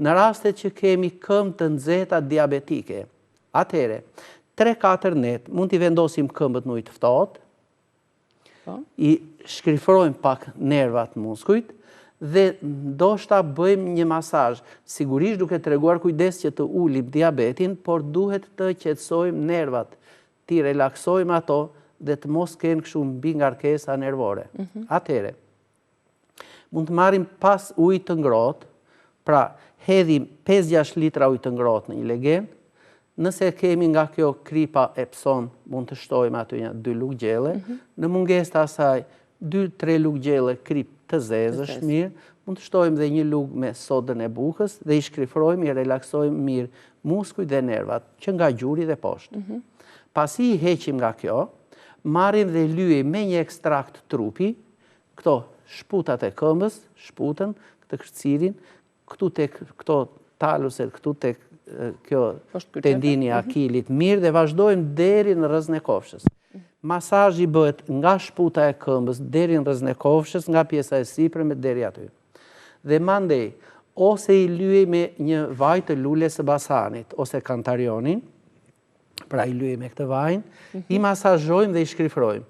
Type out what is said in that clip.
Në rastet që kemi këmbë të nxehta diabetike, atëhere 3-4 net mund t'i vendosim këmbët në ujë të ftohtë, i shkrifrojmë pak nervat muskujt dhe ndoshta bëjmë një masazh, sigurisht duke treguar kujdes që të ulim diabetin, por duhet të qetësojmë nervat, t'i relaksojmë ato dhe të mos kenë kështu mbi ngarkesa nervore. Atëhere, mund të marrim pas ujit të ngrohtë, pra hedhim 5-6 litra ujë të ngrohtë në një legen, nëse kemi nga kjo kripa Epson, mund të shtojmë aty një 2 lugë gjelle, në mungesë të asaj 2-3 lugë gjelle krip të zezë është mirë, mund të shtojmë dhe 1 lugë me sodën e bukës dhe i shkrifrojmë, i relaksojmë mirë muskujt dhe nervat, që nga gjuri dhe poshtë. Pasi i heqim nga kjo, marrim dhe lyejmë me një ekstrakt trupi, këto shputat e këmbës, shputën, këtë kërcirin, këtu tek këto taluset, këtu tek kjo tendini akilit mirë dhe vazhdojmë deri në rrezën e kofshës. Masazhi bëhet nga shputa e këmbës deri në rrezën e kofshës, nga pjesa e sipërme deri aty. Dhe mandej, ose i lyej me një vaj të lules së basanit, ose kantarionin, pra i lyej me këtë vajin, i masazhojmë dhe i shkrifrojmë.